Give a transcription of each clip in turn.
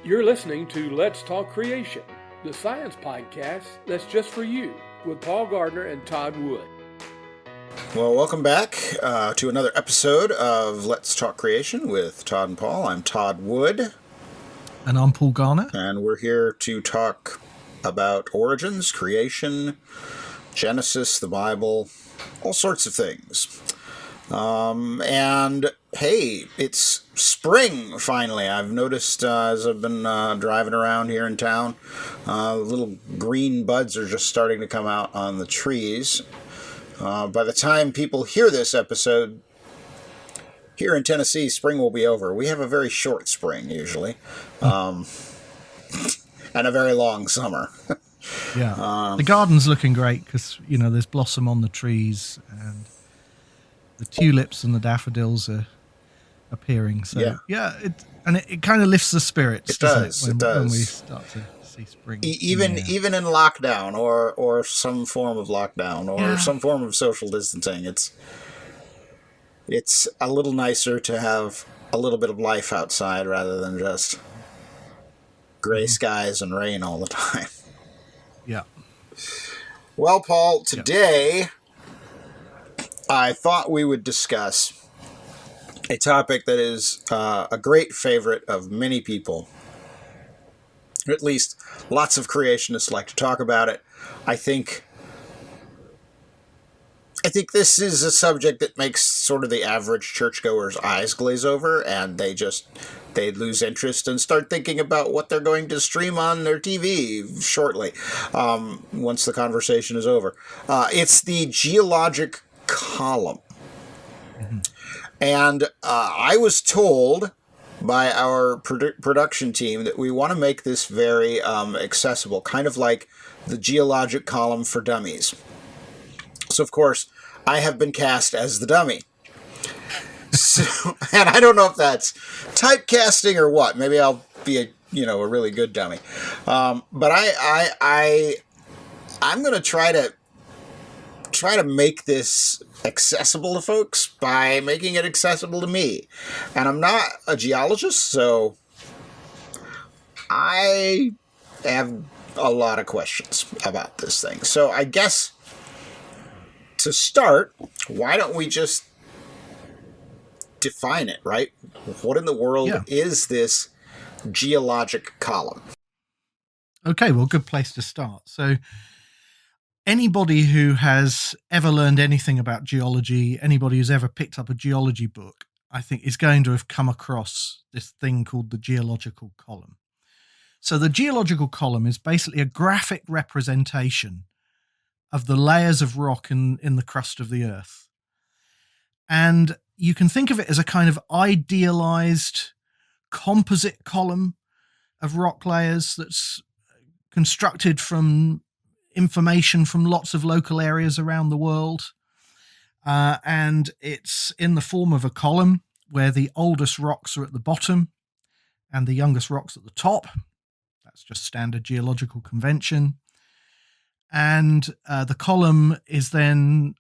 You're listening to Let's Talk Creation, the science podcast that's just for you, with Paul Gardner and Todd Wood. Well, welcome back to another episode of Let's Talk Creation with Todd and Paul. I'm Todd Wood. And I'm Paul Garner. And we're here to talk about origins, creation, Genesis, the Bible, all sorts of things. And hey, it's spring finally. I've noticed as I've been driving around here in town, little green buds are just starting to come out on the trees. By the time people hear this episode, here in Tennessee, spring will be over. We have a very short spring usually, and a very long summer. Yeah, the garden's looking great because there's blossom on the trees and the tulips and the daffodils are appearing. So it kind of lifts the spirits. It does. When we start to see spring. Even in lockdown or some form of lockdown or some form of social distancing, it's a little nicer to have a little bit of life outside rather than just gray skies and rain all the time. Yeah. Well, Paul, today I thought we would discuss a topic that is a great favorite of many people. At least lots of creationists like to talk about it. I think this is a subject that makes sort of the average churchgoer's eyes glaze over, and they lose interest and start thinking about what they're going to stream on their TV shortly, once the conversation is over. It's the Geologic Column. Mm-hmm. And I was told by our production team that we want to make this very accessible, kind of like the Geologic Column for dummies. So, of course, I have been cast as the dummy. So, and I don't know if that's typecasting or what. Maybe I'll be a really good dummy. But I'm going to try to make this accessible to folks by making it accessible to me. And I'm not a geologist, so I have a lot of questions about this thing. So I guess to start, why don't we just define it, right? What in the world is this Geologic Column? Okay, well, good place to start. So anybody who has ever learned anything about geology, anybody who's ever picked up a geology book, I think is going to have come across this thing called the Geological Column. So the Geological Column is basically a graphic representation of the layers of rock in the crust of the earth. And you can think of it as a kind of idealized composite column of rock layers that's constructed from information from lots of local areas around the world. And it's in the form of a column where the oldest rocks are at the bottom and the youngest rocks at the top. That's just standard geological convention. And the column is then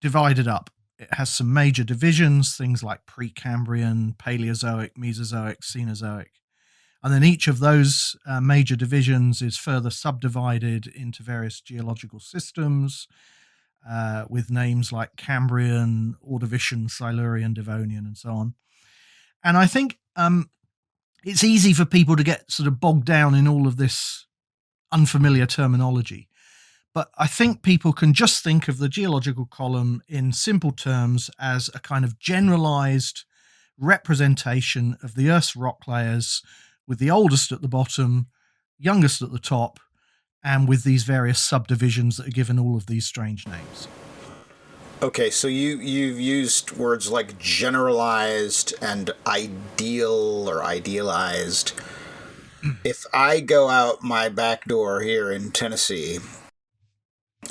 divided up. It has some major divisions, things like Precambrian, Paleozoic, Mesozoic, Cenozoic. And then each of those major divisions is further subdivided into various geological systems with names like Cambrian, Ordovician, Silurian, Devonian, and so on. And I think it's easy for people to get sort of bogged down in all of this unfamiliar terminology. But I think people can just think of the Geological Column in simple terms as a kind of generalized representation of the Earth's rock layers, with the oldest at the bottom, youngest at the top, and with these various subdivisions that are given all of these strange names. Okay, so you've used words like generalized and ideal or idealized. If I go out my back door here in Tennessee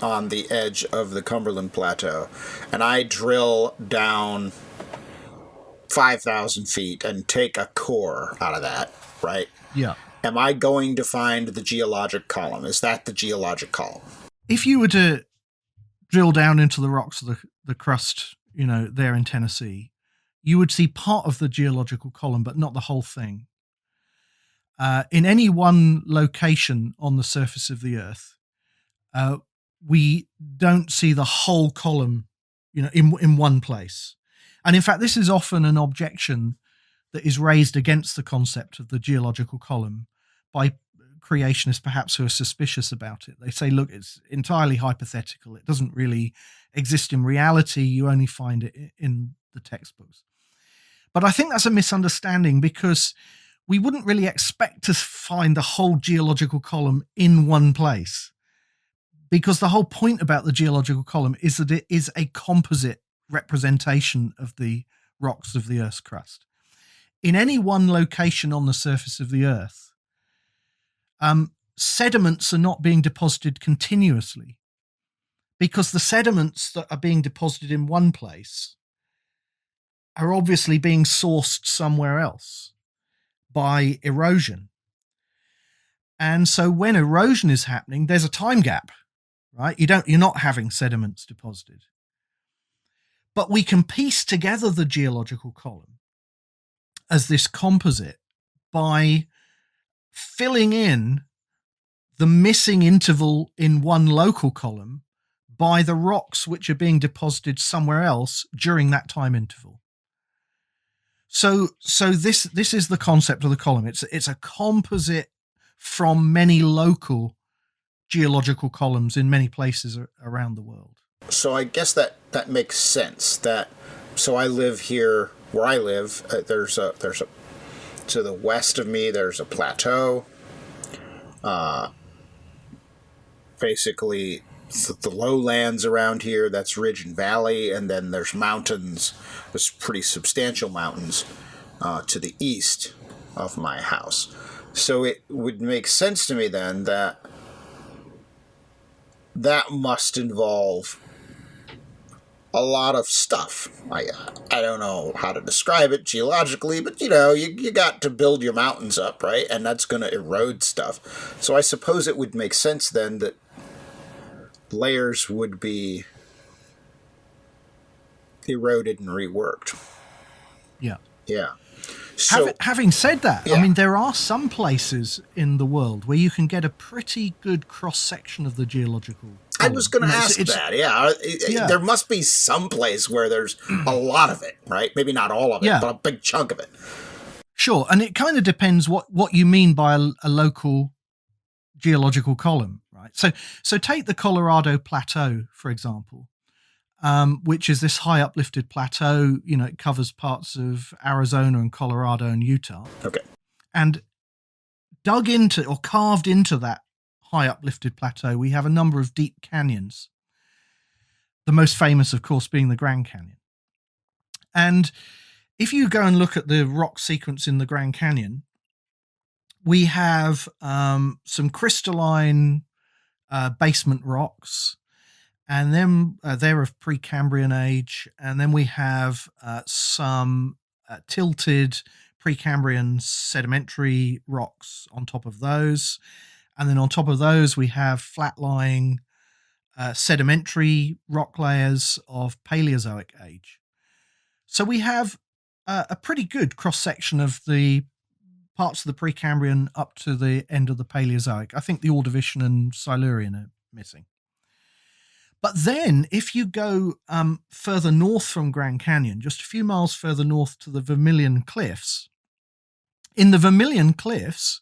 on the edge of the Cumberland Plateau and I drill down 5,000 feet and take a core out of that, right? Yeah. Am I going to find the Geologic Column? Is that the Geologic Column? If you were to drill down into the rocks of the crust, there in Tennessee, you would see part of the Geological Column, but not the whole thing. in any one location on the surface of the Earth, we don't see the whole column, in one place. And in fact, this is often an objection that is raised against the concept of the geological column by creationists, perhaps, who are suspicious about it. They say, look, it's entirely hypothetical. It doesn't really exist in reality. You only find it in the textbooks. But I think that's a misunderstanding, because we wouldn't really expect to find the whole geological column in one place, because the whole point about the geological column is that it is a composite representation of the rocks of the Earth's crust. In any one location on the surface of the Earth, sediments are not being deposited continuously, because the sediments that are being deposited in one place are obviously being sourced somewhere else by erosion. And so when erosion is happening, there's a time gap, right? You're not having sediments deposited. But we can piece together the geological column as this composite by filling in the missing interval in one local column by the rocks which are being deposited somewhere else during that time interval. So this is the concept of the column. It's a composite from many local geological columns in many places around the world. So I guess that makes sense. So I live here where I live. There's a to the west of me. There's a plateau. Basically, the lowlands around here. That's ridge and valley, and then there's mountains. There's pretty substantial mountains to the east of my house. So it would make sense to me then that must involve a lot of stuff. I don't know how to describe it geologically, but you got to build your mountains up, right? And that's going to erode stuff. So I suppose it would make sense then that layers would be eroded and reworked. Yeah. Yeah. So, having said that, yeah. I mean, there are some places in the world where you can get a pretty good cross-section of the geological column. I was going to ask that, yeah. There must be some place where there's a lot of it, right? Maybe not all of it, but a big chunk of it. Sure, and it kind of depends what you mean by a local geological column, right? So take the Colorado Plateau, for example, which is this high uplifted plateau. It covers parts of Arizona and Colorado and Utah. Okay. And dug into or carved into that high uplifted plateau, we have a number of deep canyons. The most famous, of course, being the Grand Canyon. And if you go and look at the rock sequence in the Grand Canyon, we have some crystalline basement rocks, and then they're of Precambrian age, and then we have some tilted Precambrian sedimentary rocks on top of those, and then on top of those we have flat-lying sedimentary rock layers of Paleozoic age. So we have a pretty good cross-section of the parts of the Precambrian up to the end of the Paleozoic. I think the Ordovician and Silurian are missing. But then if you go further north from Grand Canyon, just a few miles further north to the Vermilion Cliffs, in the Vermilion Cliffs,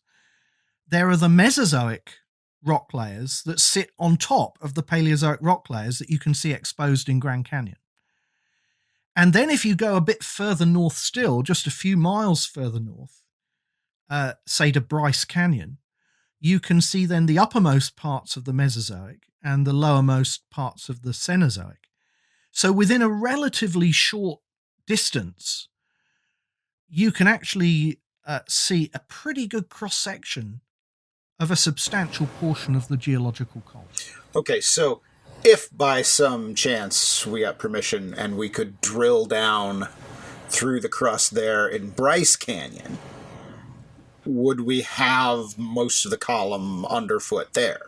there are the Mesozoic rock layers that sit on top of the Paleozoic rock layers that you can see exposed in Grand Canyon. And then if you go a bit further north still, just a few miles further north, say to Bryce Canyon, you can see then the uppermost parts of the Mesozoic and the lowermost parts of the Cenozoic. So within a relatively short distance, you can actually see a pretty good cross-section of a substantial portion of the geological column. Okay, so if by some chance we got permission and we could drill down through the crust there in Bryce Canyon, would we have most of the column underfoot there?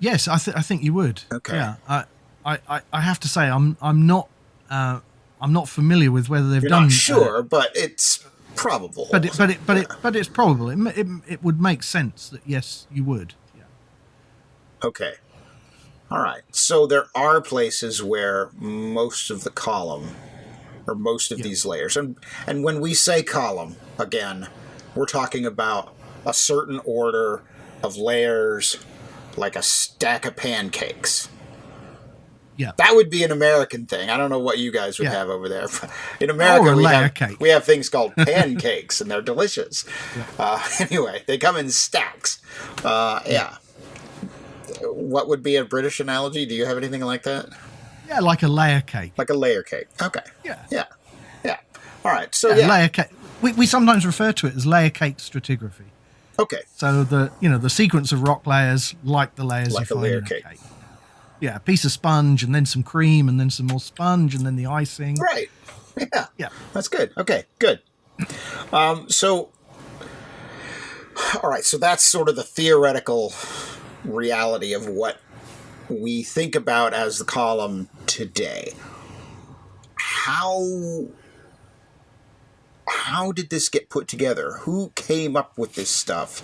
Yes, I think you would. Okay. Yeah, I have to say I'm not familiar with whether they've You're done. Not sure, but it's probable. But it's probable. It would make sense that yes, you would. Yeah. Okay. All right. So there are places where most of the column, or most of these layers, and when we say column, again, we're talking about a certain order of layers, like a stack of pancakes. Yeah. That would be an American thing. I don't know what you guys would have over there. In Or America, a layer cake. we have things called pancakes, and they're delicious. Yeah. Anyway, they come in stacks. Yeah. What would be a British analogy? Do you have anything like that? Yeah, like a layer cake. Like a layer cake. Okay. Yeah. Yeah. Yeah. All right. So layer cake. We sometimes refer to it as layer cake stratigraphy. Okay. So the sequence of rock layers, like the layers Like you a find layer in a cake. cake. Yeah, a piece of sponge, and then some cream, and then some more sponge, and then the icing. Right. Yeah. Yeah. That's good. Okay. Good. So, all right. So that's sort of the theoretical reality of what we think about as the column today. How did this get put together? Who came up with this stuff?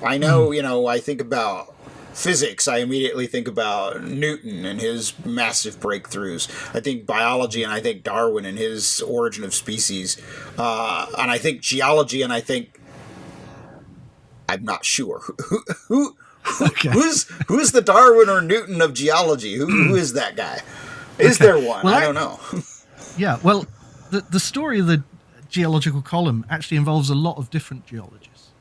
I know, I think about physics. I immediately think about Newton and his massive breakthroughs. I think biology, and I think Darwin and his Origin of Species. And I think geology, and I think... I'm not sure. Okay. Who's the Darwin or Newton of geology? Who is that guy? Is there one? Well, I don't know. Yeah, well, the story of the geological column actually involves a lot of different geologists.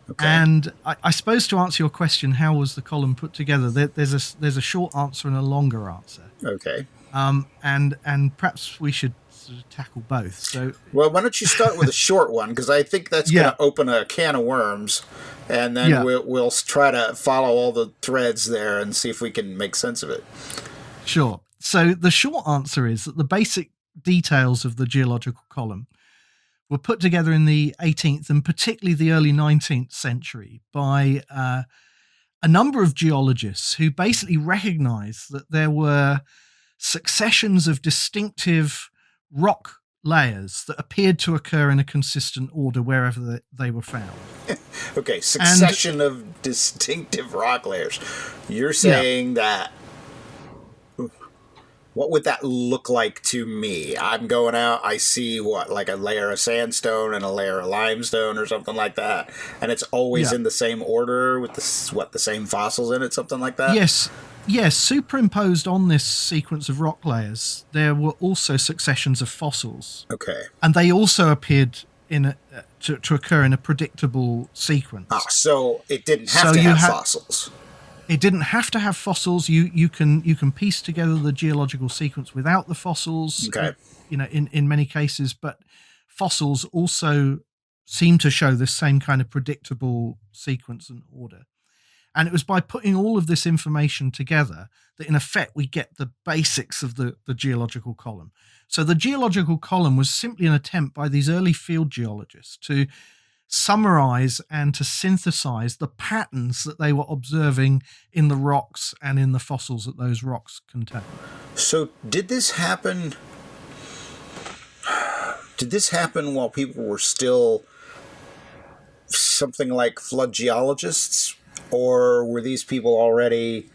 Okay. And I suppose to answer your question, how was the column put together? There's a short answer and a longer answer. Okay. And perhaps we should sort of tackle both. So, well, why don't you start with a short one, because I think that's going to open a can of worms, and then we'll try to follow all the threads there and see if we can make sense of it. Sure. So the short answer is that the basic details of the geological column were put together in the 18th and particularly the early 19th century by a number of geologists who basically recognized that there were successions of distinctive rock layers that appeared to occur in a consistent order wherever they were found. Okay, succession of distinctive rock layers. You're saying that... What would that look like to me? I'm going out, I see like a layer of sandstone and a layer of limestone or something like that, and it's always in the same order with the same fossils in it, something like that? Yes, superimposed on this sequence of rock layers, there were also successions of fossils. Okay. And they also appeared to occur in a predictable sequence. So it didn't have to have fossils. It didn't have to have fossils. You can piece together the geological sequence without the fossils. Okay. In many cases, but fossils also seem to show this same kind of predictable sequence and order. And it was by putting all of this information together that, in effect, we get the basics of the geological column. So the geological column was simply an attempt by these early field geologists to summarize and to synthesize the patterns that they were observing in the rocks and in the fossils that those rocks contain. So did this happen while people were still something like flood geologists, or were these people already,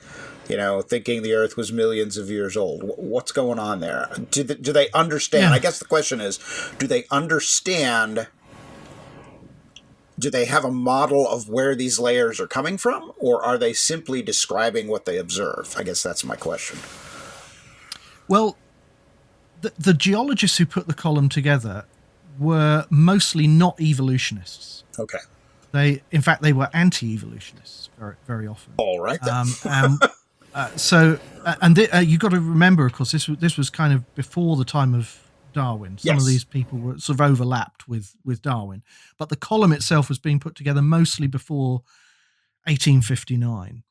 thinking the Earth was millions of years old? What's going on there? Do they understand? Yeah. I guess the question is, do they understand? Do they have a model of where these layers are coming from, or are they simply describing what they observe? I guess that's my question. Well, the geologists who put the column together were mostly not evolutionists. Okay. In fact, they were anti-evolutionists very, very often. All right. Then. You've got to remember, of course, this was kind of before the time of Darwin. Some of these people were sort of overlapped with Darwin, but the column itself was being put together mostly before 1859,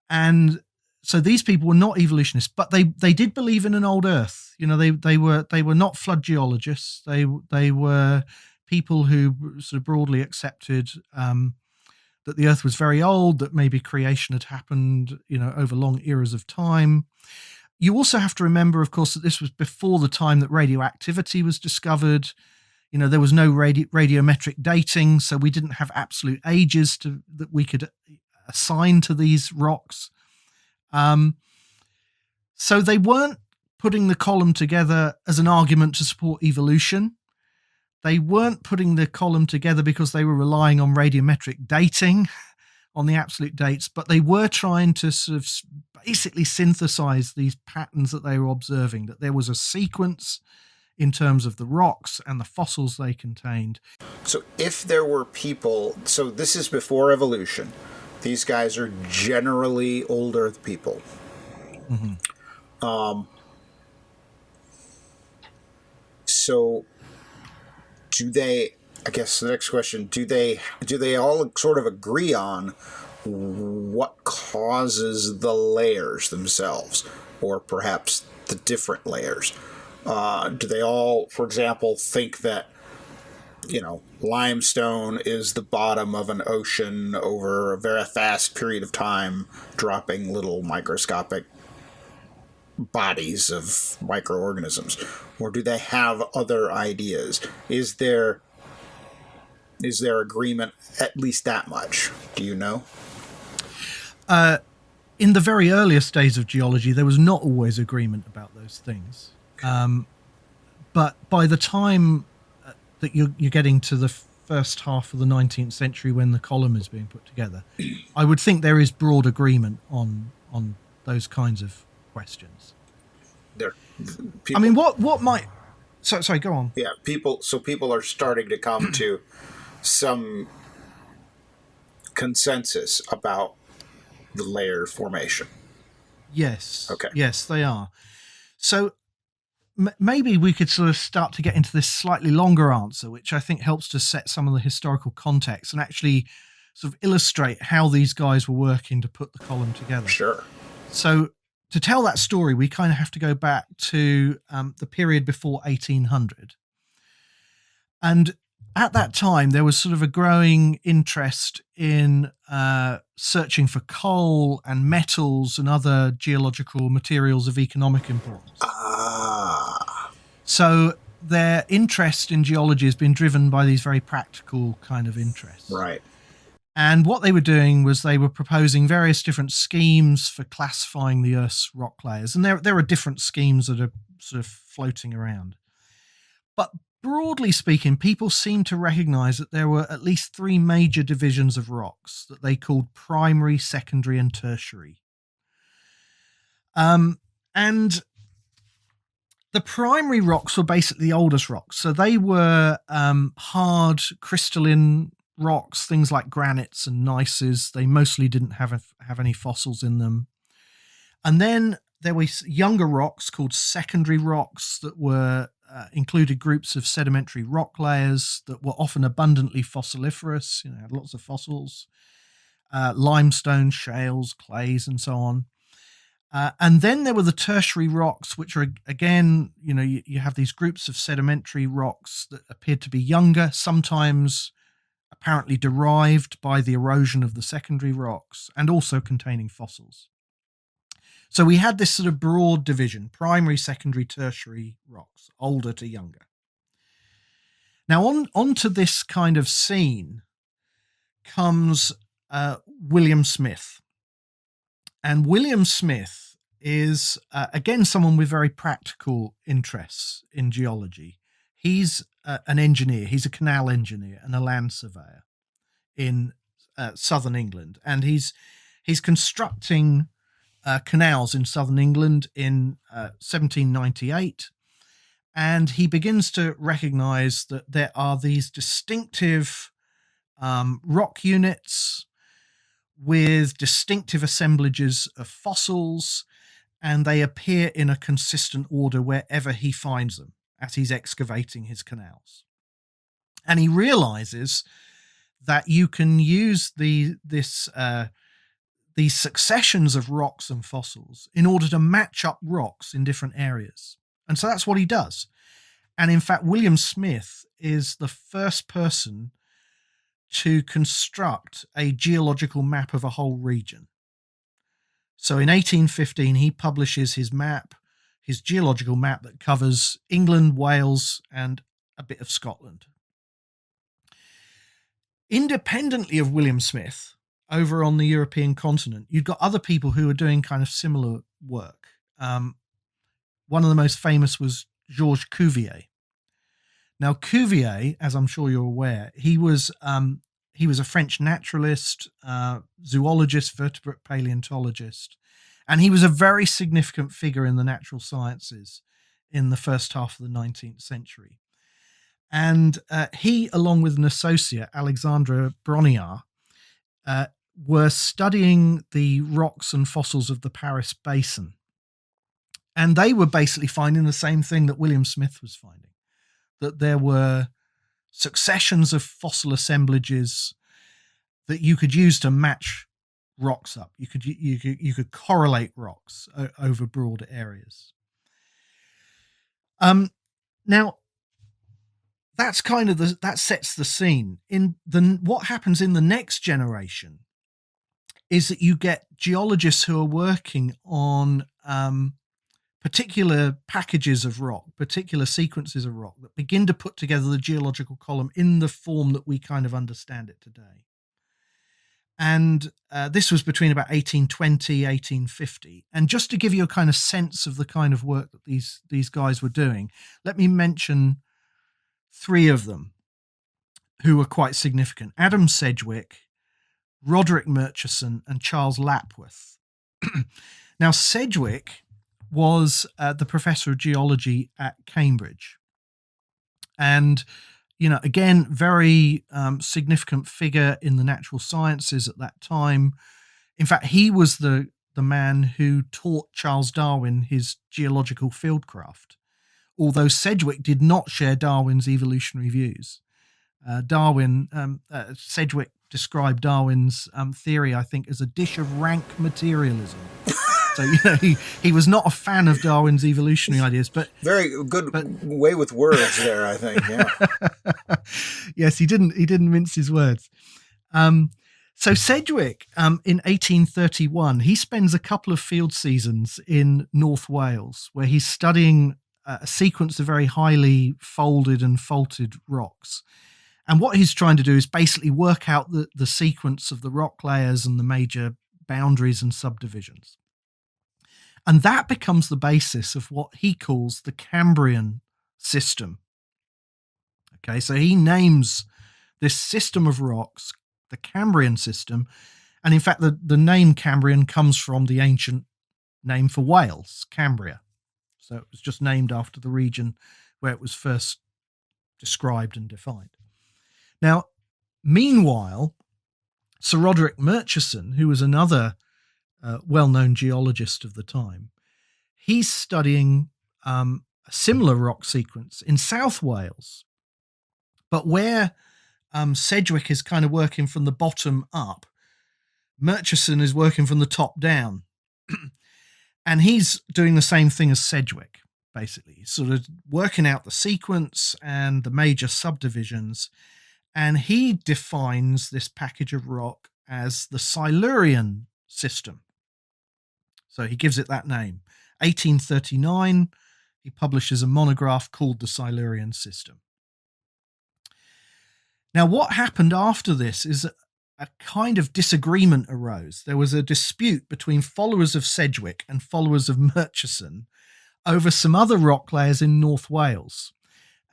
and so these people were not evolutionists, but they did believe in an old Earth. They were not flood geologists. They were people who sort of broadly accepted that the Earth was very old, that maybe creation had happened, over long eras of time. You also have to remember, of course, that this was before the time that radioactivity was discovered. There was no radiometric dating, so we didn't have absolute ages that we could assign to these rocks. So they weren't putting the column together as an argument to support evolution. They weren't putting the column together because they were relying on radiometric dating on the absolute dates, but they were trying to sort of basically synthesize these patterns that they were observing, that there was a sequence in terms of the rocks and the fossils they contained. So if there were people, so this is before evolution, these guys are generally older people. Mm-hmm. So do they, I guess the next question, do they all sort of agree on what causes the layers themselves, or perhaps the different layers? Do they all, for example, think that, limestone is the bottom of an ocean over a very fast period of time, dropping little microscopic bodies of microorganisms? Or do they have other ideas? Is there agreement at least that much? Do you know? In the very earliest days of geology, there was not always agreement about those things. But by the time that you're getting to the first half of the 19th century, when the column is being put together, I would think there is broad agreement on those kinds of questions. I mean, what might... Sorry, go on. Yeah, people are starting to come to some consensus about the layer formation. Yes. Okay. Yes, they are. So maybe we could sort of start to get into this slightly longer answer, which I think helps to set some of the historical context and actually sort of illustrate how these guys were working to put the column together. Sure. So to tell that story, we kind of have to go back to the period before 1800. And at that time, there was sort of a growing interest in searching for coal and metals and other geological materials of economic importance. So their interest in geology has been driven by these very practical kind of interests. Right. And what they were doing was they were proposing various different schemes for classifying the Earth's rock layers. And there are different schemes that are sort of floating around. But broadly speaking, people seem to recognize that there were at least three major divisions of rocks that they called primary, secondary, and tertiary. And the primary rocks were basically the oldest rocks. So they were hard, crystalline rocks, things like granites and gneisses. They mostly didn't have any fossils in them. And then there were younger rocks called secondary rocks that were included groups of sedimentary rock layers that were often abundantly fossiliferous, had lots of fossils, limestone, shales, clays, and so on. And then there were the tertiary rocks, which are, again, you have these groups of sedimentary rocks that appeared to be younger, sometimes apparently derived by the erosion of the secondary rocks, and also containing fossils. So we had this sort of broad division: primary, secondary, tertiary rocks, older to younger. Now onto this kind of scene comes William Smith. And William Smith is, again, someone with very practical interests in geology. He's an engineer. He's a canal engineer and a land surveyor in southern England. And he's constructing canals in southern England in 1798. And he begins to recognize that there are these distinctive rock units with distinctive assemblages of fossils, and they appear in a consistent order wherever he finds them as he's excavating his canals. And he realizes that you can use these successions of rocks and fossils in order to match up rocks in different areas. And so that's what he does. And in fact, William Smith is the first person to construct a geological map of a whole region. So in 1815, he publishes his geological map that covers England, Wales, and a bit of Scotland. independently of William Smith, over on the European continent, you've got other people who are doing kind of similar work. One of the most famous was Georges Cuvier. Now, Cuvier, as I'm sure you're aware, he was a French naturalist, zoologist, vertebrate paleontologist, and he was a very significant figure in the natural sciences in the first half of the 19th century. And he, along with an associate, Alexandre Brongniart, were studying the rocks and fossils of the Paris Basin. And they were basically finding the same thing that William Smith was finding, that there were successions of fossil assemblages that you could use to match rocks up. You could correlate rocks over broad areas. Now, that's kind of that sets the scene. What happens in the next generation is that you get geologists who are working on particular packages of rock, particular sequences of rock that begin to put together the geological column in the form that we kind of understand it today. And this was between about 1820, 1850. And just to give you a kind of sense of the kind of work that these guys were doing, let me mention three of them who were quite significant: Adam Sedgwick, Roderick Murchison, and Charles Lapworth. Now, Sedgwick was the professor of geology at Cambridge. And, again, very significant figure in the natural sciences at that time. In fact, he was the man who taught Charles Darwin his geological fieldcraft, although Sedgwick did not share Darwin's evolutionary views. Sedgwick described Darwin's theory, I think, as a dish of rank materialism. So, he was not a fan of Darwin's evolutionary ideas, but very good way with words there, I think. Yeah. Yes, he didn't mince his words. So Sedgwick, in 1831, he spends a couple of field seasons in North Wales, where he's studying a sequence of very highly folded and faulted rocks. And what he's trying to do is basically work out the sequence of the rock layers and the major boundaries and subdivisions. And that becomes the basis of what he calls the Cambrian system. Okay, so he names this system of rocks the Cambrian system. And in fact, the name Cambrian comes from the ancient name for Wales, Cambria. So it was just named after the region where it was first described and defined. Now, meanwhile, Sir Roderick Murchison, who was another well-known geologist of the time, he's studying a similar rock sequence in South Wales, but where Sedgwick is kind of working from the bottom up, Murchison is working from the top down. And he's doing the same thing as Sedgwick, basically. He's sort of working out the sequence and the major subdivisions, and he defines this package of rock as the Silurian system. So he gives it that name. 1839, he publishes a monograph called The Silurian System. Now, what happened after this is a kind of disagreement arose. There was a dispute between followers of Sedgwick and followers of Murchison over some other rock layers in North Wales.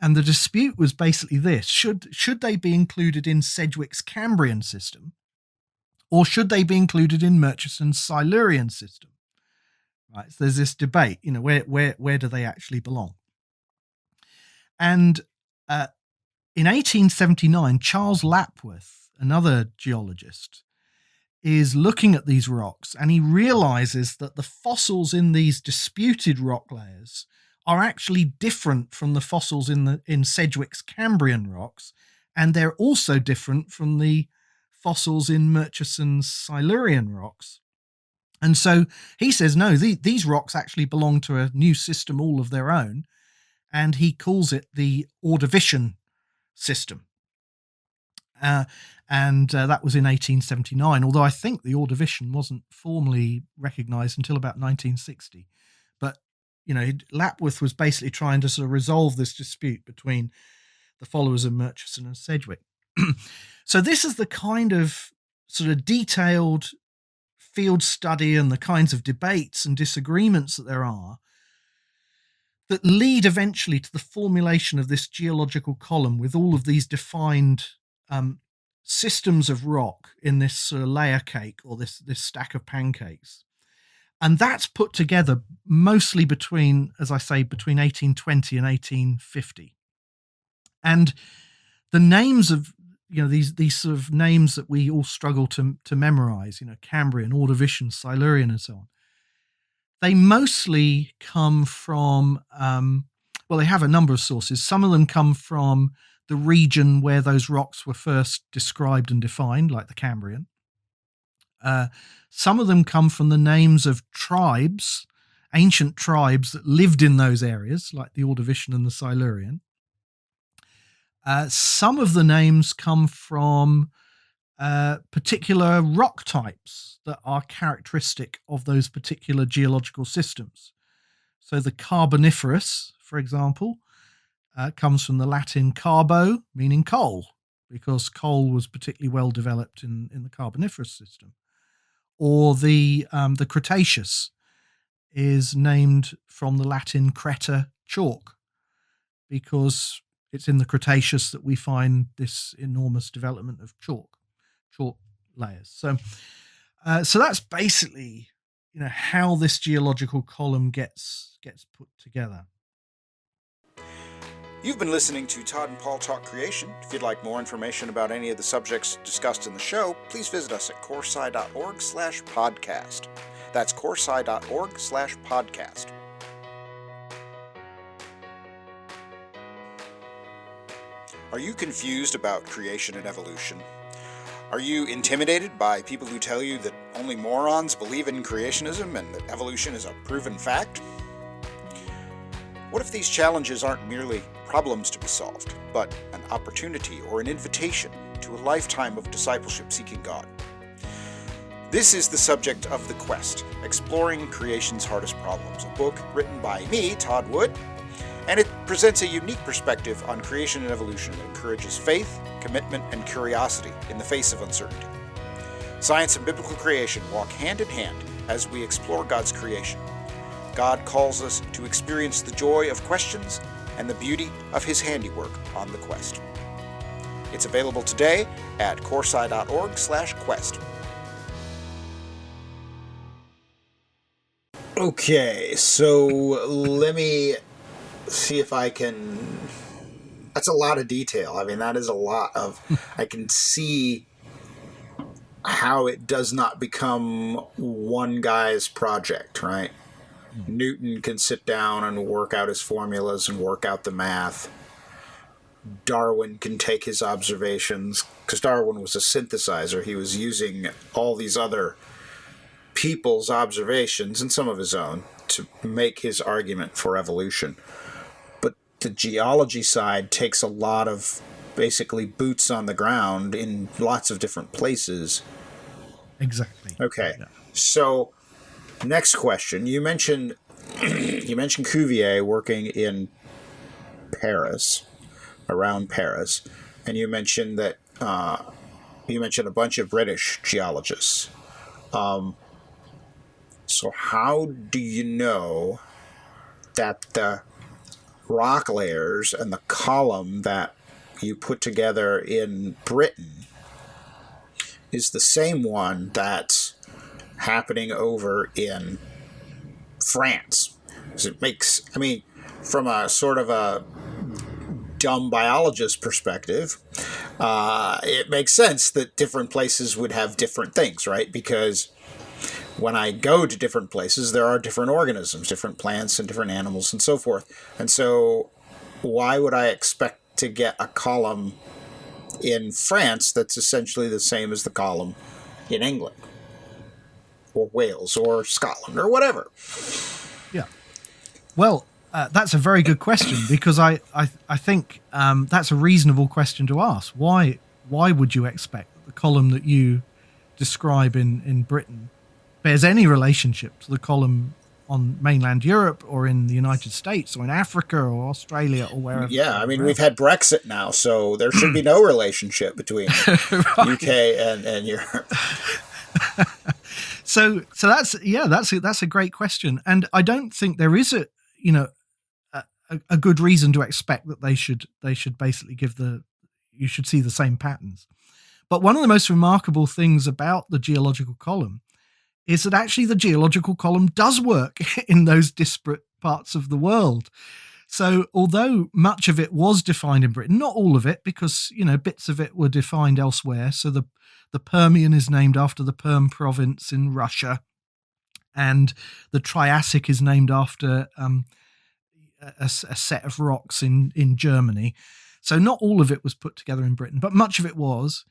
And the dispute was basically this: should they be included in Sedgwick's Cambrian system, or should they be included in Murchison's Silurian system? Right, so there's this debate, where do they actually belong? And in 1879, Charles Lapworth, another geologist, is looking at these rocks, and he realizes that the fossils in these disputed rock layers are actually different from the fossils in Sedgwick's Cambrian rocks, and they're also different from the fossils in Murchison's Silurian rocks. And so he says, no, these rocks actually belong to a new system all of their own, and he calls it the Ordovician System. And that was in 1879, although I think the Ordovician wasn't formally recognized until about 1960. But, Lapworth was basically trying to sort of resolve this dispute between the followers of Murchison and Sedgwick. So this is the kind of sort of detailed field study and the kinds of debates and disagreements that there are that lead eventually to the formulation of this geological column with all of these defined systems of rock in this sort of layer cake, or this stack of pancakes. And that's put together mostly between, as I say, between 1820 and 1850. And the names of, these sort of names that we all struggle to memorize, Cambrian, Ordovician, Silurian, and so on, they mostly come from, they have a number of sources. Some of them come from the region where those rocks were first described and defined, like the Cambrian. Some of them come from the names of tribes, ancient tribes that lived in those areas, like the Ordovician and the Silurian. Some of the names come from particular rock types that are characteristic of those particular geological systems. So the Carboniferous, for example, comes from the Latin carbo, meaning coal, because coal was particularly well developed in the Carboniferous system. Or the Cretaceous is named from the Latin creta, chalk, because it's in the Cretaceous that we find this enormous development of chalk layers. So that's basically, how this geological column gets put together. You've been listening to Todd and Paul Talk Creation. If you'd like more information about any of the subjects discussed in the show, please visit us at coresci.org/podcast. That's coresci.org/podcast. Are you confused about creation and evolution? Are you intimidated by people who tell you that only morons believe in creationism and that evolution is a proven fact? What if these challenges aren't merely problems to be solved, but an opportunity or an invitation to a lifetime of discipleship seeking God? This is the subject of The Quest, Exploring Creation's Hardest Problems, a book written by me, Todd Wood, and it presents a unique perspective on creation and evolution that encourages faith, commitment, and curiosity in the face of uncertainty. Science and biblical creation walk hand in hand as we explore God's creation. God calls us to experience the joy of questions and the beauty of His handiwork on the quest. It's available today at coresci.org/quest. Okay, so let me see if I can... That's a lot of detail. I mean, that is a lot of... I can see how it does not become one guy's project, right? Newton can sit down and work out his formulas and work out the math. Darwin can take his observations, because Darwin was a synthesizer. He was using all these other people's observations and some of his own to make his argument for evolution. But the geology side takes a lot of basically boots on the ground in lots of different places. Exactly. Okay. Yeah. So next question. You mentioned Cuvier working in Paris, around Paris, and you mentioned that you mentioned a bunch of British geologists. So how do you know that the rock layers and the column that you put together in Britain is the same one that's happening over in France? Because it makes, I mean, from a sort of a dumb biologist perspective, it makes sense that different places would have different things, right? Because when I go to different places, there are different organisms, different plants and different animals and so forth. And so why would I expect to get a column in France that's essentially the same as the column in England or Wales or Scotland or whatever? Yeah. Well, that's a very good question, because I think that's a reasonable question to ask. Why would you expect the column that you describe in Britain bears any relationship to the column on mainland Europe or in the United States or in Africa or Australia or wherever. Yeah, I mean, we've had Brexit now, so there should be no relationship between UK and Europe. So that's a great question, and I don't think there is a good reason to expect that they should basically you should see the same patterns. But one of the most remarkable things about the geological column is that actually the geological column does work in those disparate parts of the world. So although much of it was defined in Britain, not all of it, because bits of it were defined elsewhere. So the Permian is named after the Perm province in Russia, and the Triassic is named after a set of rocks in Germany. So not all of it was put together in Britain, but much of it was.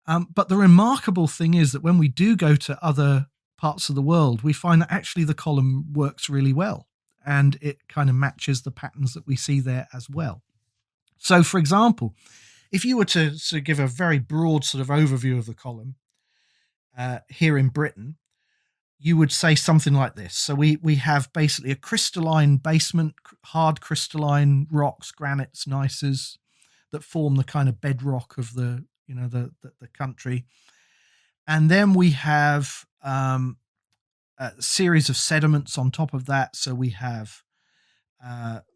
But the remarkable thing is that when we do go to other parts of the world, we find that actually the column works really well, and it kind of matches the patterns that we see there as well. So, for example, if you were to sort of give a very broad sort of overview of the column here in Britain, you would say something like this. So we have basically a crystalline basement, hard crystalline rocks, granites, gneisses that form the kind of bedrock of the country. And then we have a series of sediments on top of that. So we have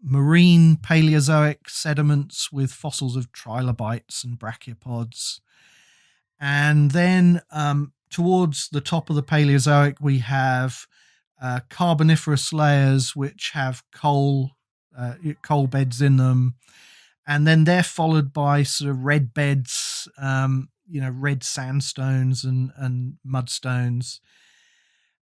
marine Paleozoic sediments with fossils of trilobites and brachiopods. And then towards the top of the Paleozoic, we have carboniferous layers which have coal beds in them. And then they're followed by sort of red beds, red sandstones and mudstones.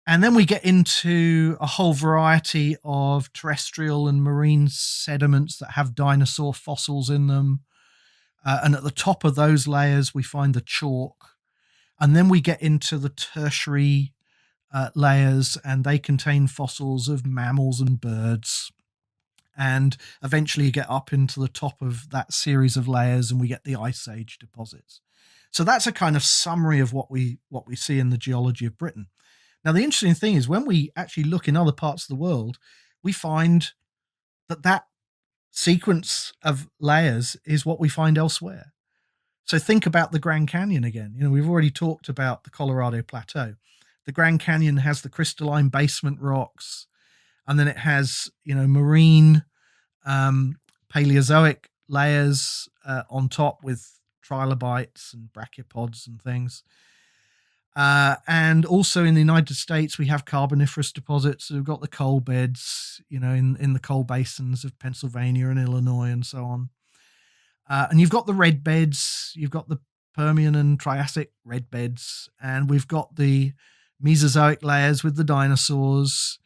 And then we get into a whole variety of terrestrial and marine sediments that have dinosaur fossils in them. And at the top of those layers, we find the chalk. And then we get into the tertiary layers, and they contain fossils of mammals and birds. And eventually you get up into the top of that series of layers, and we get the Ice Age deposits. So that's a kind of summary of what we see in the geology of Britain. Now, the interesting thing is when we actually look in other parts of the world, we find that sequence of layers is what we find elsewhere. So think about the Grand Canyon again. We've already talked about the Colorado Plateau. The Grand Canyon has the crystalline basement rocks, and then it has, marine Paleozoic layers on top with trilobites and brachiopods and things. And also in the United States, we have carboniferous deposits. So we've got the coal beds, in the coal basins of Pennsylvania and Illinois and so on. And you've got the red beds, you've got the Permian and Triassic red beds, and we've got the Mesozoic layers with the dinosaurs.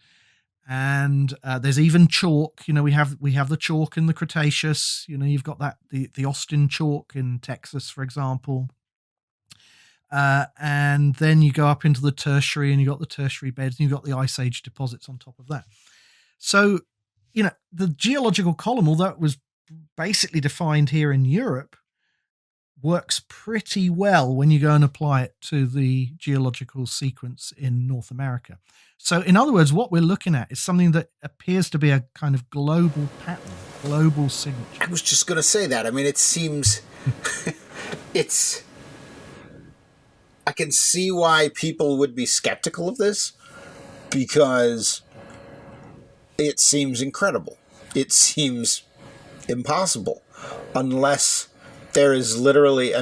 And there's even chalk. We have the chalk in the Cretaceous. You've got the Austin chalk in Texas, for example. And then you go up into the tertiary, and you've got the tertiary beds, and you've got the Ice Age deposits on top of that. So, the geological column, although it was basically defined here in Europe, works pretty well when you go and apply it to the geological sequence in North America. So in other words, what we're looking at is something that appears to be a kind of global pattern, global signature. I was just going to say that. I mean, it seems I can see why people would be skeptical of this, because it seems incredible. It seems impossible, unless there is literally,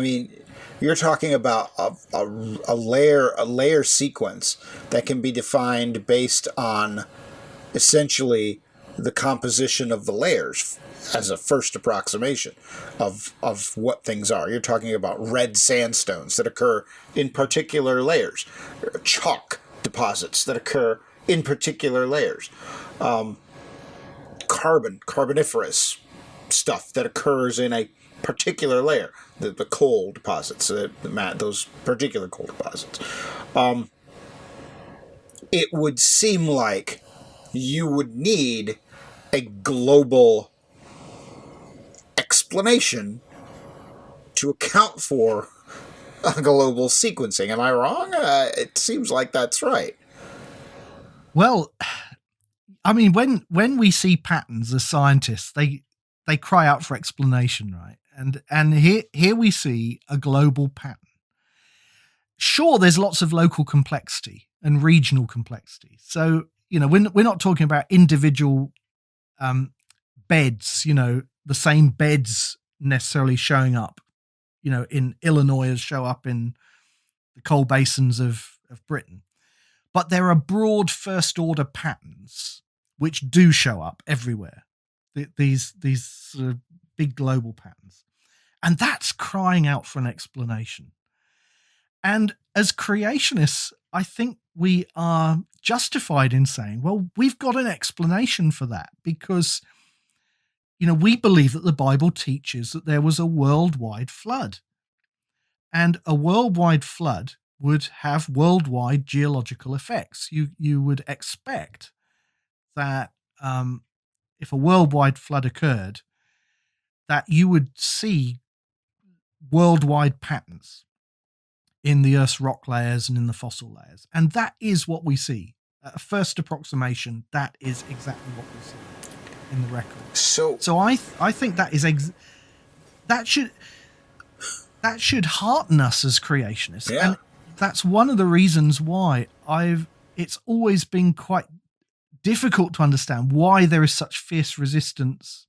you're talking about a layer sequence that can be defined based on essentially the composition of the layers as a first approximation of what things are. You're talking about red sandstones that occur in particular layers, chalk deposits that occur in particular layers, carboniferous stuff that occurs in a particular layer, the coal deposits, those particular coal deposits. It would seem like you would need a global explanation to account for a global sequencing. Am I wrong? It seems like that's right. Well, I mean, when we see patterns as scientists, they cry out for explanation, right? And here we see a global pattern. Sure, there's lots of local complexity and regional complexity. So, we're not talking about individual beds, the same beds necessarily showing up, in Illinois as show up in the coal basins of Britain. But there are broad first order patterns which do show up everywhere. These sort of big global patterns. And that's crying out for an explanation. And as creationists, I think we are justified in saying, well, we've got an explanation for that because, we believe that the Bible teaches that there was a worldwide flood. And a worldwide flood would have worldwide geological effects. You would expect that if a worldwide flood occurred, that you would see worldwide patterns in the Earth's rock layers and in the fossil layers. And that is what we see. At a first approximation, that is exactly what we see in the record. So I think that is that should hearten us as creationists. Yeah. And that's one of the reasons why it's always been quite difficult to understand why there is such fierce resistance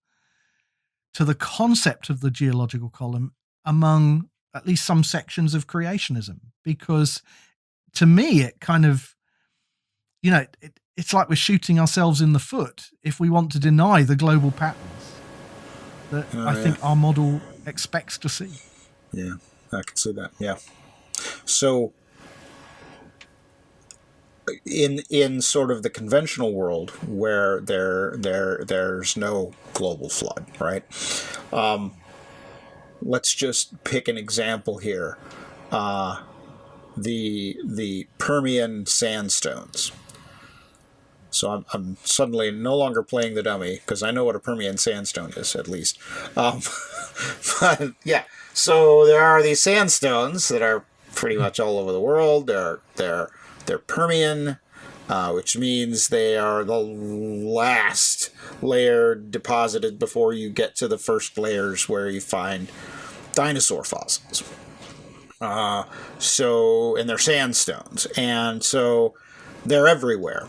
to the concept of the geological column among at least some sections of creationism. Because to me, it kind of, it's like we're shooting ourselves in the foot if we want to deny the global patterns that I think our model expects to see. Yeah, I can see that. Yeah. So in sort of the conventional world where there's no global flood, right? Let's just pick an example here. The Permian Sandstones. So I'm suddenly no longer playing the dummy because I know what a Permian sandstone is, at least. But yeah, so there are these sandstones that are pretty much all over the world. They're Permian, which means they are the last layer deposited before you get to the first layers where you find dinosaur fossils. And they're sandstones, and so they're everywhere.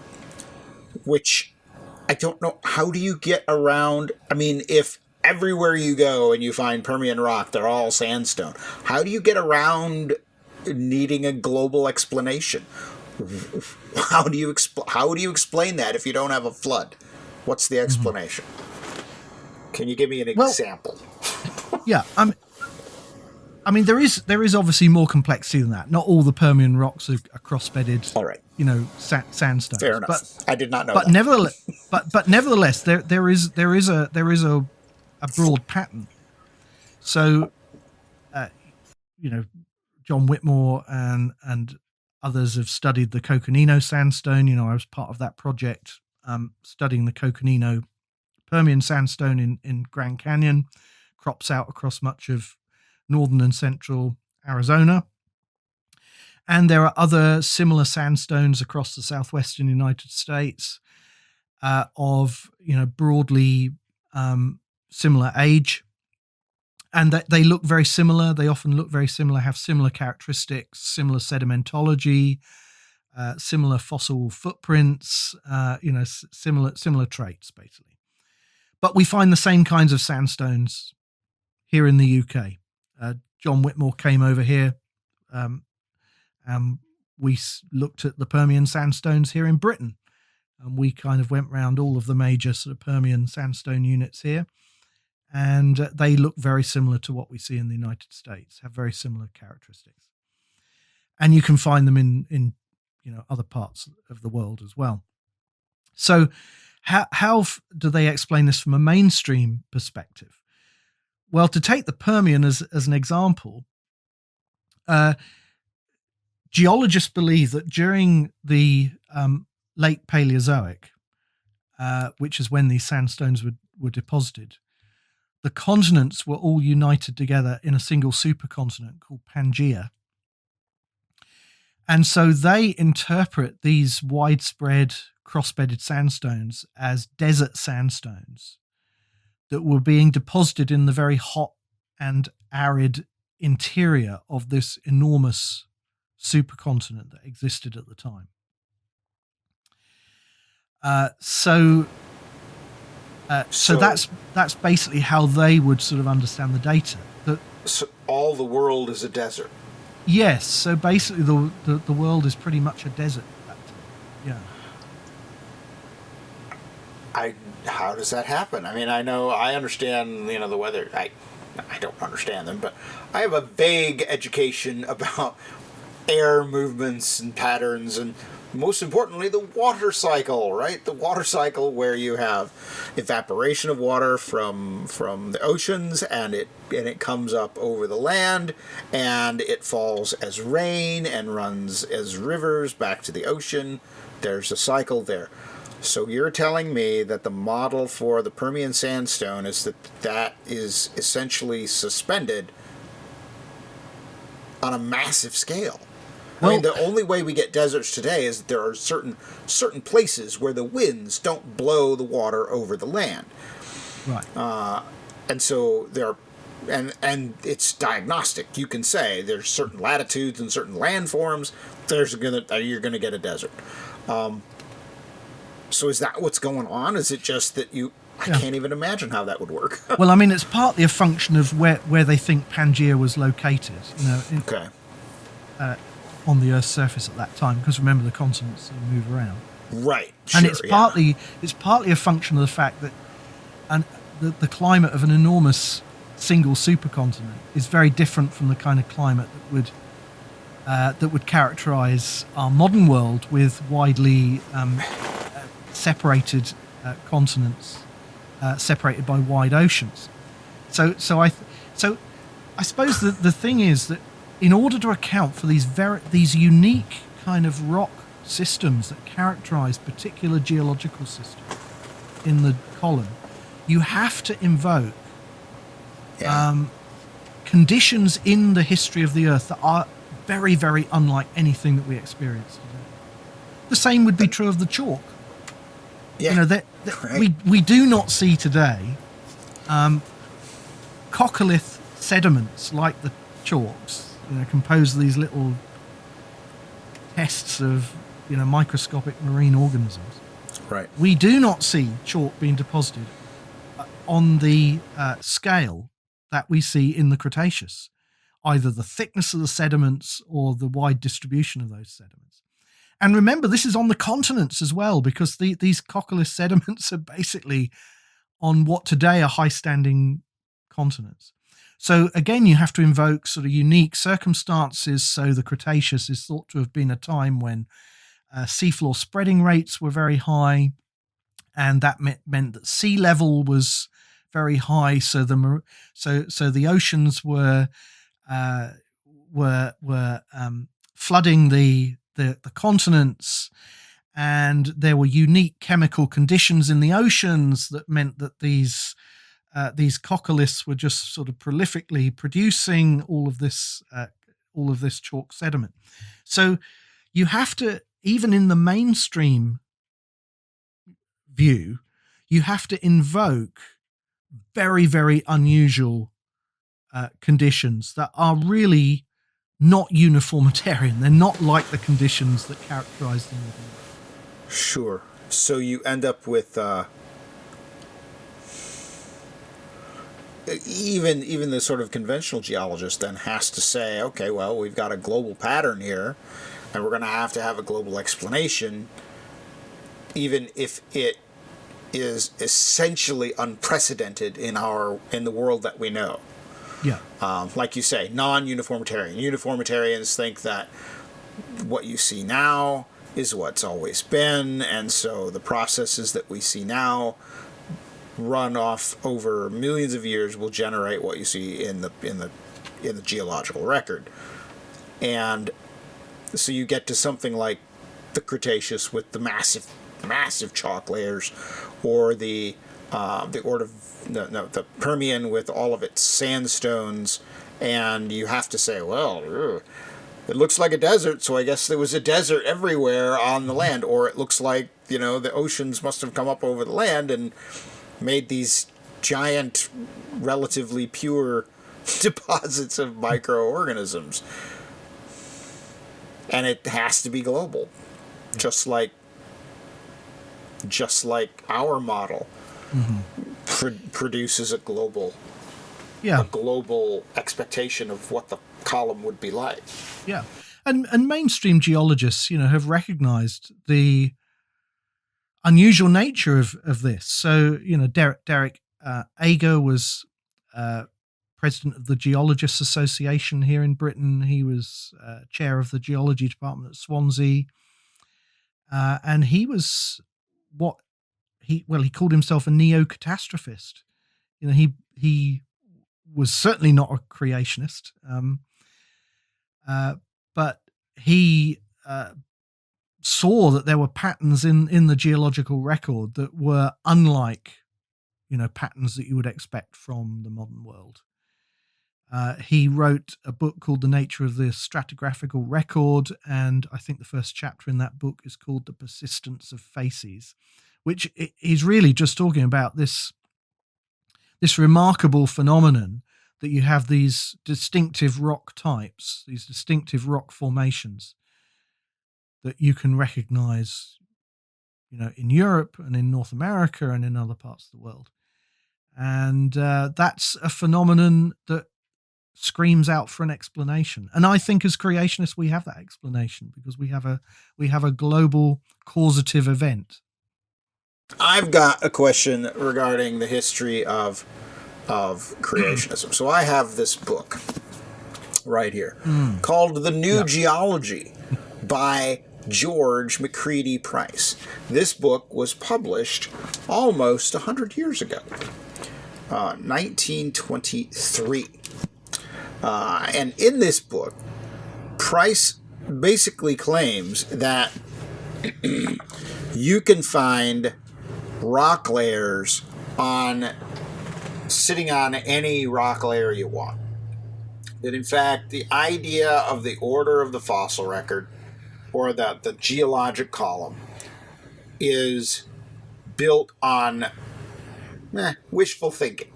Which I don't know. How do you get around? I mean, if everywhere you go and you find Permian rock, they're all sandstone. How do you get around needing a global explanation? How do you explain that if you don't have a flood? What's the explanation? Can you give me an example? Yeah, I mean, there is obviously more complexity than that. Not all the Permian rocks are cross-bedded. All right. Sandstones. Fair enough. But I did not know. But that. nevertheless, there is a broad pattern. So, John Whitmore and others have studied the Coconino sandstone. I was part of that project studying the Coconino Permian sandstone in Grand Canyon. Crops out across much of northern and central Arizona. And there are other similar sandstones across the southwestern United States of broadly similar age. And that they look very similar. They often look very similar, have similar characteristics, similar sedimentology, similar fossil footprints, similar traits, basically. But we find the same kinds of sandstones here in the UK. John Whitmore came over here. We looked at the Permian sandstones here in Britain. And we kind of went around all of the major sort of Permian sandstone units here. And they look very similar to what we see in the United States, have very similar characteristics. And you can find them in other parts of the world as well. So how do they explain this from a mainstream perspective? Well, to take the Permian as an example, geologists believe that during the late Paleozoic, which is when these sandstones were deposited, the continents were all united together in a single supercontinent called Pangaea. And so they interpret these widespread cross-bedded sandstones as desert sandstones that were being deposited in the very hot and arid interior of this enormous supercontinent that existed at the time. So that's basically how they would sort of understand the data. So all the world is a desert. Yes. So basically, the world is pretty much a desert at that time. Yeah. How does that happen? I mean, I understand, the weather. I don't understand them, but I have a vague education about air movements and patterns, and most importantly, the water cycle, right? The water cycle where you have evaporation of water from the oceans, and it comes up over the land, and it falls as rain and runs as rivers back to the ocean. There's a cycle there. So you're telling me that the model for the Permian Sandstone is that is essentially suspended on a massive scale. I mean, the only way we get deserts today is that there are certain places where the winds don't blow the water over the land. Right. And so and it's diagnostic. You can say there's certain latitudes and certain landforms. You're gonna get a desert. So is that what's going on? Is it just that I can't even imagine how that would work. Well, I mean, it's partly a function of where they think Pangaea was located. Okay. On the Earth's surface at that time, because remember the continents move around. Right. And it's partly a function of the fact that the climate of an enormous single supercontinent is very different from the kind of climate that would characterize our modern world with widely separated continents separated by wide oceans. So I suppose the thing is that in order to account for these unique kind of rock systems that characterize particular geological systems in the column, you have to invoke conditions in the history of the Earth that are very, very unlike anything that we experience today. The same would be true of the chalk. Yeah. Right. We do not see today coccolith sediments like the chalks, composed of these little tests of microscopic marine organisms. Right. We do not see chalk being deposited on the scale that we see in the Cretaceous, either the thickness of the sediments or the wide distribution of those sediments. And remember, this is on the continents as well, because these coccolith sediments are basically on what today are high-standing continents. So again, you have to invoke sort of unique circumstances. So the Cretaceous is thought to have been a time when seafloor spreading rates were very high, and that meant that sea level was very high. So the oceans were flooding the continents, and there were unique chemical conditions in the oceans that meant that these coccoliths were just sort of prolifically producing all of this chalk sediment. So you have to, even in the mainstream view, you have to invoke very, very unusual conditions that are really not uniformitarian. They're not like the conditions that characterize the Northern World. Sure. So you end up with even the sort of conventional geologist then has to say, okay, well, we've got a global pattern here, and we're going to have a global explanation, even if it is essentially unprecedented in the world that we know. Yeah. Like you say, non-uniformitarian. Uniformitarians think that what you see now is what's always been, and so the processes that we see now run off over millions of years will generate what you see in the geological record. And so you get to something like the Cretaceous with the massive chalk layers, or the Permian with all of its sandstones, and you have to say, well, it looks like a desert, so I guess there was a desert everywhere on the land, or it looks like the oceans must have come up over the land and made these giant, relatively pure deposits of microorganisms. And it has to be global, just like our model produces a global expectation of what the column would be like. Yeah. And mainstream geologists, have recognized the unusual nature of this. So, Derek Ager was president of the Geologists Association here in Britain. He was chair of the geology department at Swansea. And he was he called himself a neo-catastrophist. He was certainly not a creationist. But he saw that there were patterns in the geological record that were unlike, patterns that you would expect from the modern world. He wrote a book called The Nature of the Stratigraphical Record, and I think the first chapter in that book is called The Persistence of Facies, which is really just talking about this remarkable phenomenon that you have these distinctive rock types, these distinctive rock formations that you can recognize, in Europe and in North America and in other parts of the world. And that's a phenomenon that screams out for an explanation. And I think as creationists, we have that explanation because we have a global causative event. I've got a question regarding the history of creationism. So I have this book right here called The New Geology by George Macready Price. This book was published almost 100 years ago, 1923. And in this book, Price basically claims that you can find rock layers sitting on any rock layer you want. That in fact, the idea of the order of the fossil record, or the geologic column, is built on wishful thinking.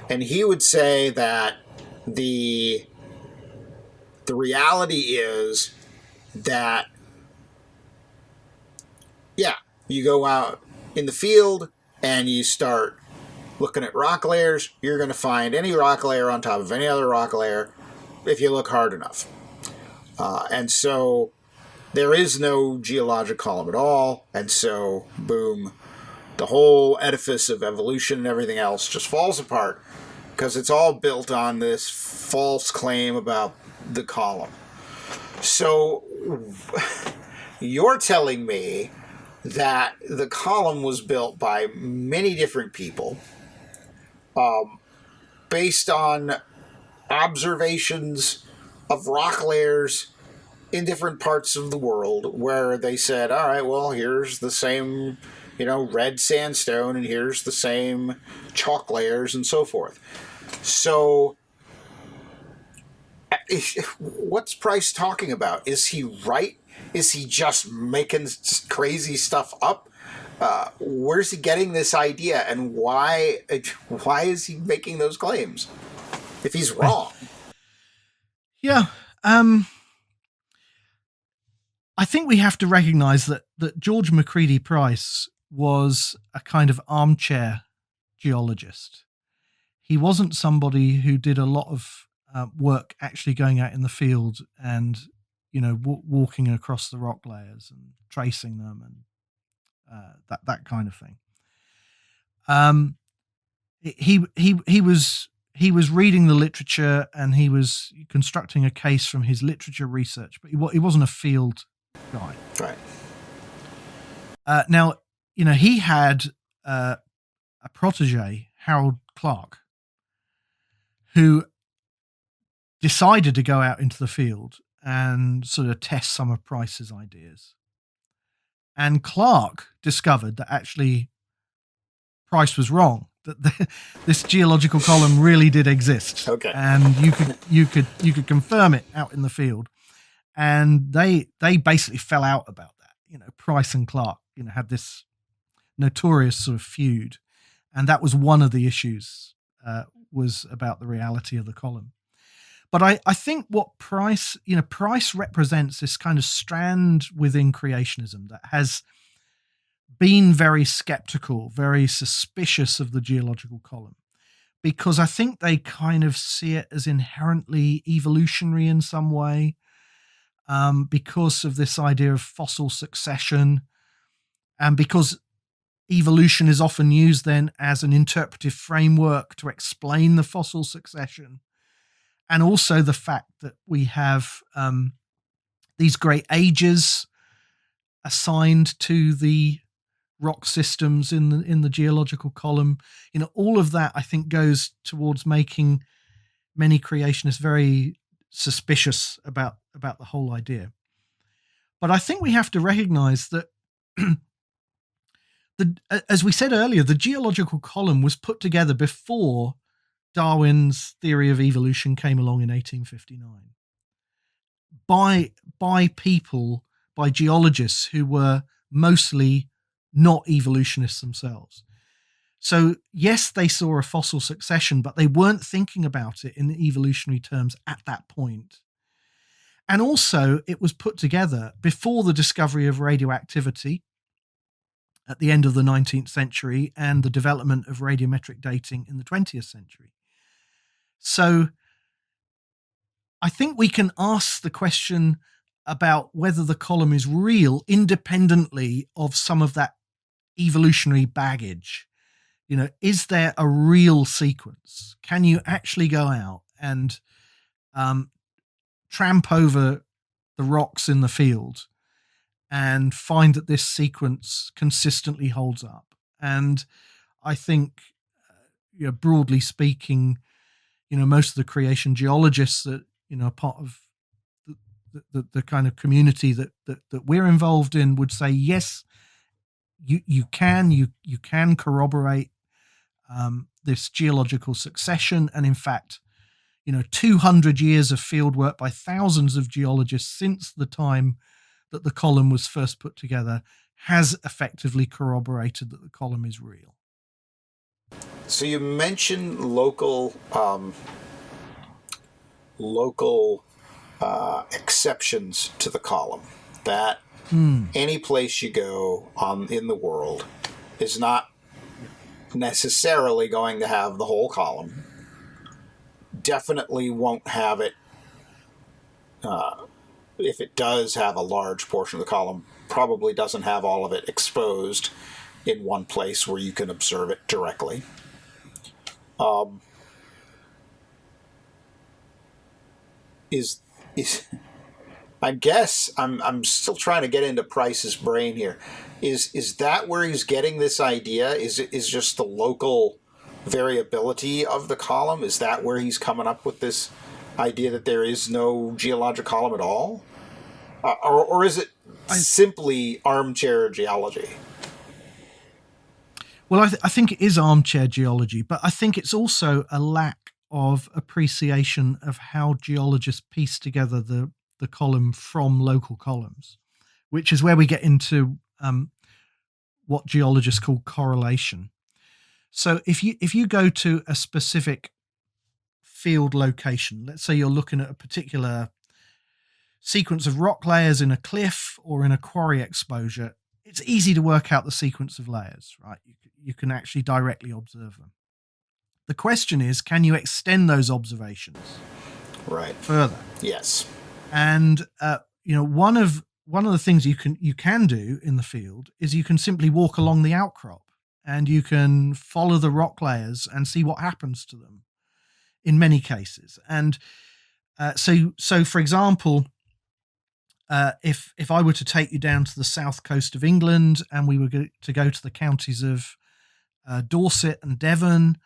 And he would say that the reality is that, you go out in the field and you start looking at rock layers, you're going to find any rock layer on top of any other rock layer if you look hard enough. And so there is no geologic column at all. And so, boom, the whole edifice of evolution and everything else just falls apart because it's all built on this false claim about the column. So you're telling me that the column was built by many different people based on observations of rock layers in different parts of the world, where they said, all right, well, here's the same, red sandstone, and here's the same chalk layers and so forth. So what's Price talking about? Is he right? Is he just making crazy stuff up? Where's he getting this idea, and why is he making those claims if he's wrong? Yeah. I think we have to recognize that George Macready Price was a kind of armchair geologist. He wasn't somebody who did a lot of work actually going out in the field and walking across the rock layers and tracing them and that kind of thing. He was reading the literature and he was constructing a case from his literature research, but he wasn't a field guy. Right. Now, he had a protege, Harold Clark, who decided to go out into the field and sort of test some of Price's ideas. And Clark discovered that actually Price was wrong, that this geological column really did exist. Okay. And you could confirm it out in the field. And they basically fell out about that. Price and Clark had this notorious sort of feud, and that was one of the issues, was about the reality of the column. But I think what Price represents this kind of strand within creationism that has been very skeptical, very suspicious of the geological column, because I think they kind of see it as inherently evolutionary in some way, because of this idea of fossil succession, and because evolution is often used then as an interpretive framework to explain the fossil succession. And also the fact that we have these great ages assigned to the rock systems in the geological column. All of that, I think, goes towards making many creationists very suspicious about the whole idea. But I think we have to recognize that, as we said earlier, the geological column was put together before Darwin's theory of evolution came along in 1859 by people, by geologists who were mostly not evolutionists themselves. So yes, they saw a fossil succession, but they weren't thinking about it in evolutionary terms at that point. And also, it was put together before the discovery of radioactivity at the end of the 19th century and the development of radiometric dating in the 20th century. So I think we can ask the question about whether the column is real independently of some of that evolutionary baggage. Is there a real sequence? Can you actually go out and tramp over the rocks in the field and find that this sequence consistently holds up? And I think, broadly speaking, most of the creation geologists that are part of the kind of community that we're involved in would say yes, you can corroborate this geological succession, and in fact, 200 years of field work by thousands of geologists since the time that the column was first put together has effectively corroborated that the column is real. So you mentioned local exceptions to the column, that any place you go in the world is not necessarily going to have the whole column. Definitely won't have it. If it does have a large portion of the column, probably doesn't have all of it exposed in one place where you can observe it directly. I guess I'm still trying to get into Price's brain here. Is that where he's getting this idea? Is just the local variability of the column? Is that where he's coming up with this idea that there is no geologic column at all? Or is it simply armchair geology? Well, I think it is armchair geology, but I think it's also a lack of appreciation of how geologists piece together the column from local columns, which is where we get into what geologists call correlation. So if you go to a specific field location, let's say you're looking at a particular sequence of rock layers in a cliff or in a quarry exposure, it's easy to work out the sequence of layers, right? You can actually directly observe them. The question is, can you extend those observations further? Yes. And one of the things you can do in the field is you can simply walk along the outcrop and you can follow the rock layers and see what happens to them in many cases. And so for example, if I were to take you down to the south coast of England and we were to go to the counties of Dorset and Devon,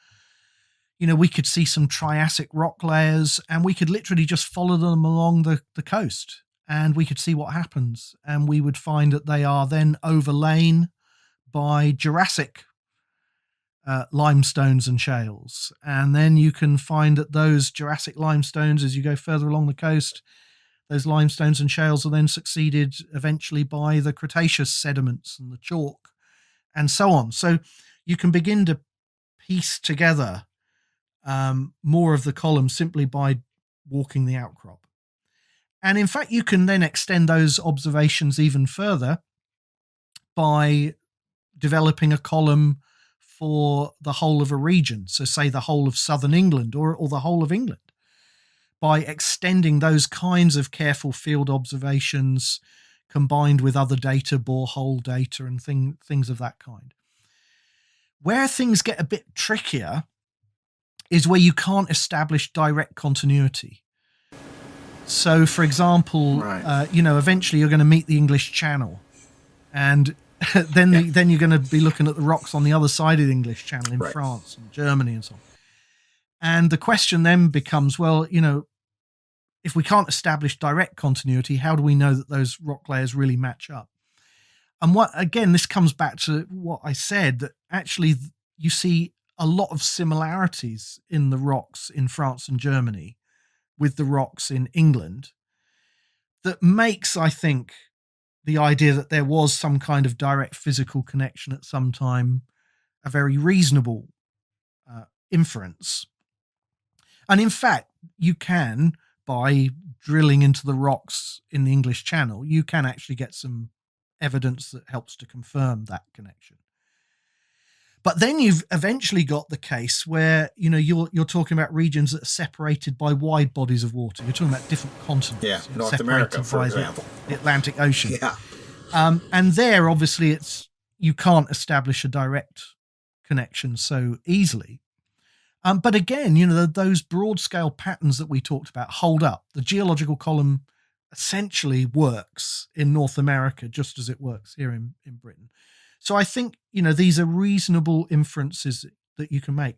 we could see some Triassic rock layers and we could literally just follow them along the coast and we could see what happens. And we would find that they are then overlain by Jurassic limestones and shales. And then you can find that those Jurassic limestones, as you go further along the coast, those limestones and shales are then succeeded eventually by the Cretaceous sediments and the chalk and so on. So you can begin to piece together more of the column simply by walking the outcrop. And in fact, you can then extend those observations even further by developing a column for the whole of a region. So say the whole of southern England or the whole of England, by extending those kinds of careful field observations combined with other data, borehole data and things of that kind. Where things get a bit trickier is where you can't establish direct continuity. So, for example, eventually you're going to meet the English Channel, and then you're going to be looking at the rocks on the other side of the English Channel in France and Germany and so on. And the question then becomes, well, if we can't establish direct continuity, how do we know that those rock layers really match up? And this comes back to what I said, that actually you see a lot of similarities in the rocks in France and Germany with the rocks in England that makes, I think, the idea that there was some kind of direct physical connection at some time a very reasonable inference. And in fact, you can, by drilling into the rocks in the English Channel, you can actually get some evidence that helps to confirm that connection. But then you've eventually got the case where, you're talking about regions that are separated by wide bodies of water. You're talking about different continents. Yeah, North America, for example. The Atlantic Ocean. Yeah. And there, obviously, you can't establish a direct connection so easily. But again, those broad-scale patterns that we talked about hold up. The geological column essentially works in North America just as it works here in Britain. So I think, these are reasonable inferences that you can make.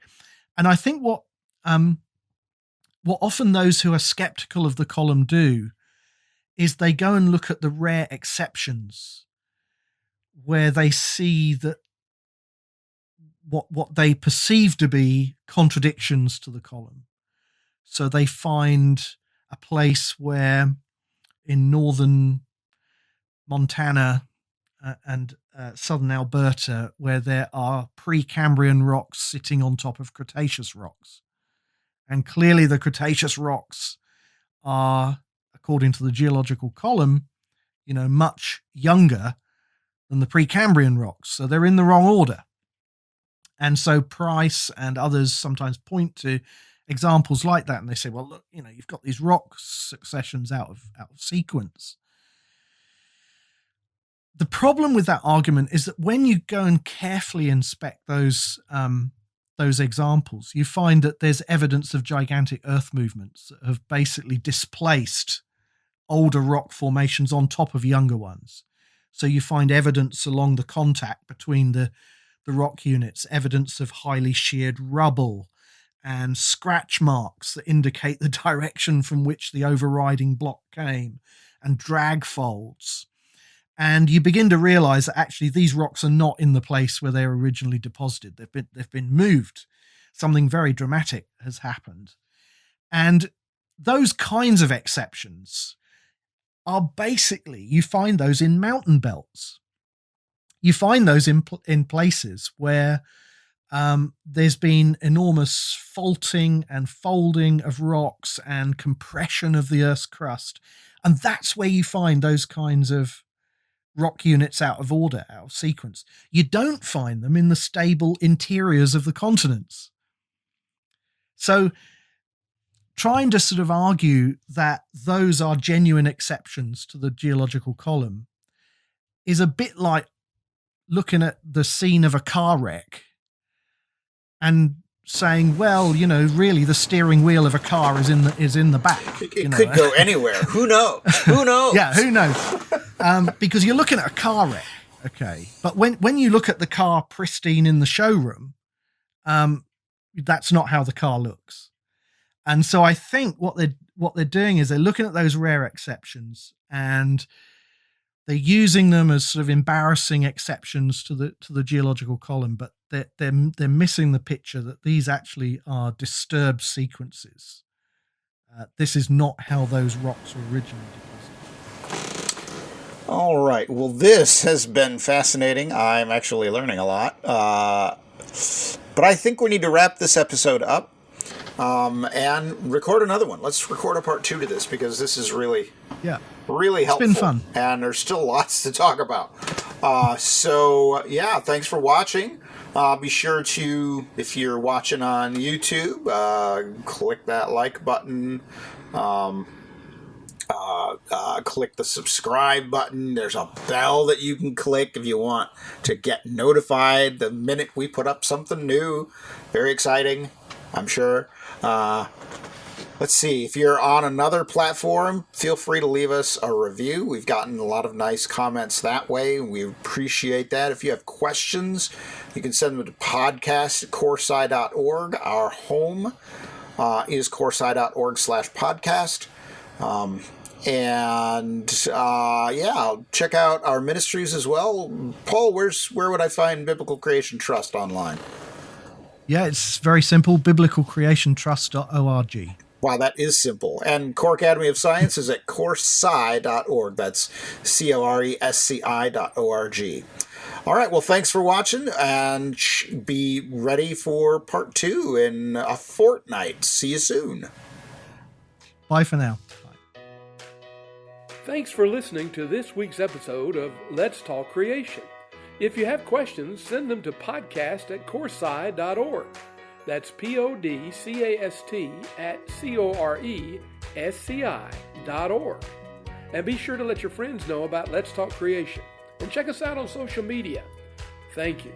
And I think what often those who are skeptical of the column do is they go and look at the rare exceptions where they see that what they perceive to be contradictions to the column. So they find a place where in northern Montana and southern Alberta, where there are Precambrian rocks sitting on top of Cretaceous rocks. And clearly the Cretaceous rocks are, according to the geological column, much younger than the Precambrian rocks. So they're in the wrong order. And so Price and others sometimes point to examples like that. And they say, well, look, you've got these rock successions out of sequence. The problem with that argument is that when you go and carefully inspect those examples, you find that there's evidence of gigantic earth movements that have basically displaced older rock formations on top of younger ones. So you find evidence along the contact between the rock units, evidence of highly sheared rubble and scratch marks that indicate the direction from which the overriding block came, and drag folds. And you begin to realize that actually these rocks are not in the place where they were originally deposited. They've been moved. Something very dramatic has happened. And those kinds of exceptions are basically, you find those in mountain belts. You find those in places where there's been enormous faulting and folding of rocks and compression of the Earth's crust. And that's where you find those kinds of rock units out of order, out of sequence. You don't find them in the stable interiors of the continents. So trying to sort of argue that those are genuine exceptions to the geological column is a bit like looking at the scene of a car wreck and saying, well, really the steering wheel of a car is in the back. It could go anywhere. Who knows? Who knows? Yeah, who knows? Because you're looking at a car wreck, okay? But when you look at the car pristine in the showroom, that's not how the car looks. And so I think what they're doing is they're looking at those rare exceptions and they're using them as sort of embarrassing exceptions to the geological column, but they're missing the picture that these actually are disturbed sequences This is not how those rocks were originally deposited. All right. Well, this has been fascinating. I'm actually learning a lot. But I think we need to wrap this episode up and record another one. Let's record a part 2 to this, because this is really helpful. It's been fun. And there's still lots to talk about. Thanks for watching. Be sure to, if you're watching on YouTube, click that like button. Click the subscribe button. There's a bell that you can click if you want to get notified the minute we put up something new. Very exciting, I'm sure. Let's see, if you're on another platform, feel free to leave us a review. We've gotten a lot of nice comments that way, and we appreciate that. If you have questions, you can send them to podcast@coresci.org. Our home is coresci.org/podcast. Check out our ministries as well. Paul, where would I find Biblical Creation Trust online? Yeah, it's very simple, biblicalcreationtrust.org. Wow, that is simple. And Core Academy of Science is at coresci.org. That's coresci.org. All right, well, thanks for watching, and be ready for part 2 in a fortnight. See you soon. Bye for now. Thanks for listening to this week's episode of Let's Talk Creation. If you have questions, send them to podcast@coresci.org. That's podcast@coresci.org. And be sure to let your friends know about Let's Talk Creation. And check us out on social media. Thank you.